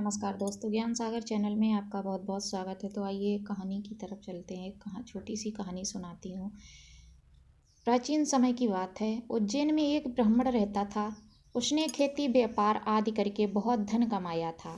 नमस्कार दोस्तों, ज्ञान सागर चैनल में आपका बहुत बहुत स्वागत है। तो आइए कहानी की तरफ चलते हैं। एक छोटी सी कहानी सुनाती हूँ। प्राचीन समय की बात है। उज्जैन में एक ब्राह्मण रहता था। उसने खेती व्यापार आदि करके बहुत धन कमाया था।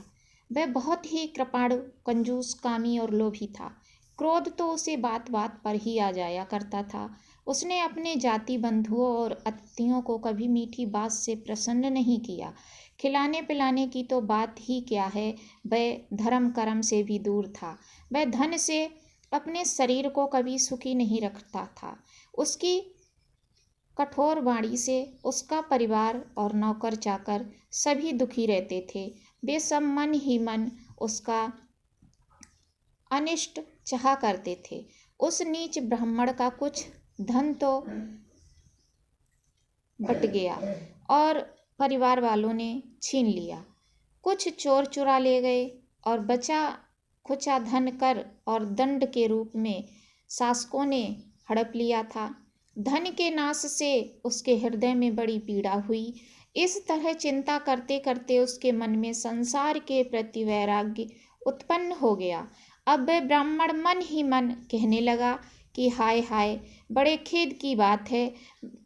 वह बहुत ही कृपाणु, कंजूस, कामी और लोभी था। क्रोध तो उसे बात बात पर ही आ जाया करता था। उसने अपने जाति बंधुओं और अतिथियों को कभी मीठी बात से प्रसन्न नहीं किया। खिलाने पिलाने की तो बात ही क्या है, वह धर्म कर्म से भी दूर था। वह धन से अपने शरीर को कभी सुखी नहीं रखता था। उसकी कठोर वाणी से उसका परिवार और नौकर चाकर सभी दुखी रहते थे। वे सब मन ही मन उसका अनिष्ट चाहा करते थे। उस नीच ब्राह्मण का कुछ धन तो बट गया और परिवार वालों ने छीन लिया। कुछ चोर चुरा ले गए और बचा खुचा धन कर और दंड के रूप में शासकों ने हड़प लिया था। धन के नाश से उसके हृदय में बड़ी पीड़ा हुई। इस तरह चिंता करते करते उसके मन में संसार के प्रति वैराग्य उत्पन्न हो गया। अब वह ब्राह्मण मन ही मन कहने लगा कि हाय हाय, बड़े खेद की बात है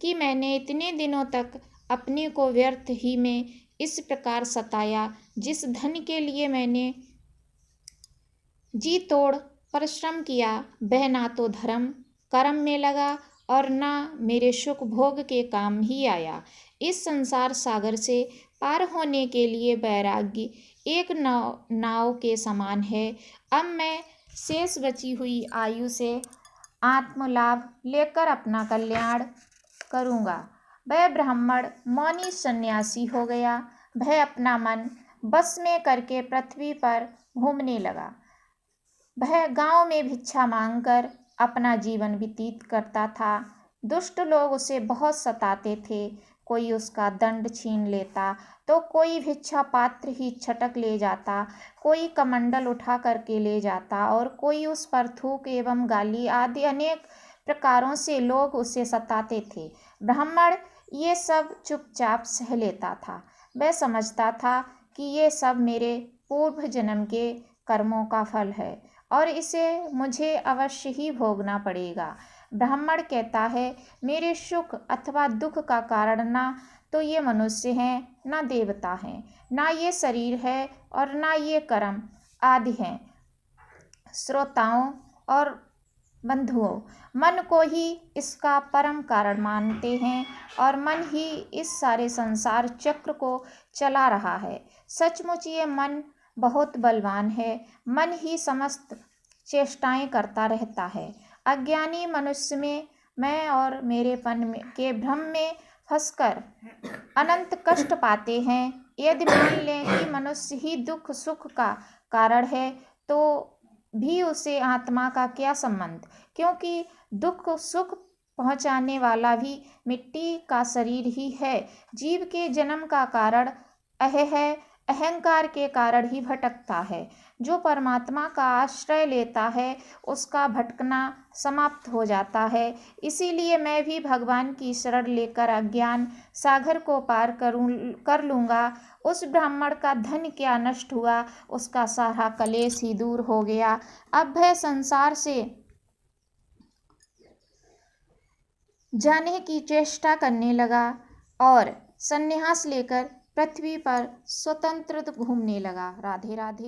कि मैंने इतने दिनों तक अपने को व्यर्थ ही में इस प्रकार सताया। जिस धन के लिए मैंने जी तोड़ परिश्रम किया, वह ना तो धर्म कर्म में लगा और ना मेरे सुख भोग के काम ही आया। इस संसार सागर से पार होने के लिए वैराग्य एक नाव के समान है। अब मैं शेष बची हुई आयु से आत्मलाभ लेकर अपना कल्याण करूँगा। वह ब्राह्मण मौनी सन्यासी हो गया। वह अपना मन बस में करके पृथ्वी पर घूमने लगा। वह गांव में भिक्षा मांगकर अपना जीवन व्यतीत करता था। दुष्ट लोग उसे बहुत सताते थे। कोई उसका दंड छीन लेता तो कोई भिक्षा पात्र ही छटक ले जाता, कोई कमंडल उठा करके ले जाता और कोई उस पर थूक एवं गाली आदि अनेक प्रकारों से लोग उसे सताते थे। ब्राह्मण ये सब चुपचाप सह लेता था। वह समझता था कि ये सब मेरे पूर्व जन्म के कर्मों का फल है और इसे मुझे अवश्य ही भोगना पड़ेगा। ब्राह्मण कहता है, मेरे सुख अथवा दुख का कारण ना तो ये मनुष्य हैं, ना देवता हैं, ना ये शरीर है और ना ये कर्म आदि हैं। श्रोताओं और बंधुओं, मन को ही इसका परम कारण मानते हैं और मन ही इस सारे संसार चक्र को चला रहा है। सचमुच ये मन बहुत बलवान है। मन ही समस्त चेष्टाएं करता रहता है। अज्ञानी मनुष्य में मैं और मेरेपन के भ्रम में फंसकर अनंत कष्ट पाते हैं। यदि मान लें कि मनुष्य ही दुख सुख का कारण है तो भी उसे आत्मा का क्या संबंध, क्योंकि दुख सुख पहुंचाने वाला भी मिट्टी का शरीर ही है। जीव के जन्म का कारण है, अहंकार के कारण ही भटकता है। जो परमात्मा का आश्रय लेता है उसका भटकना समाप्त हो जाता है। इसीलिए मैं भी भगवान की शरण लेकर अज्ञान सागर को पार कर लूँगा। उस ब्राह्मण का धन क्या नष्ट हुआ, उसका सारा कलेश ही दूर हो गया। अब वह संसार से जाने की चेष्टा करने लगा और संन्यास लेकर पृथ्वी पर स्वतंत्र घूमने लगा। राधे राधे।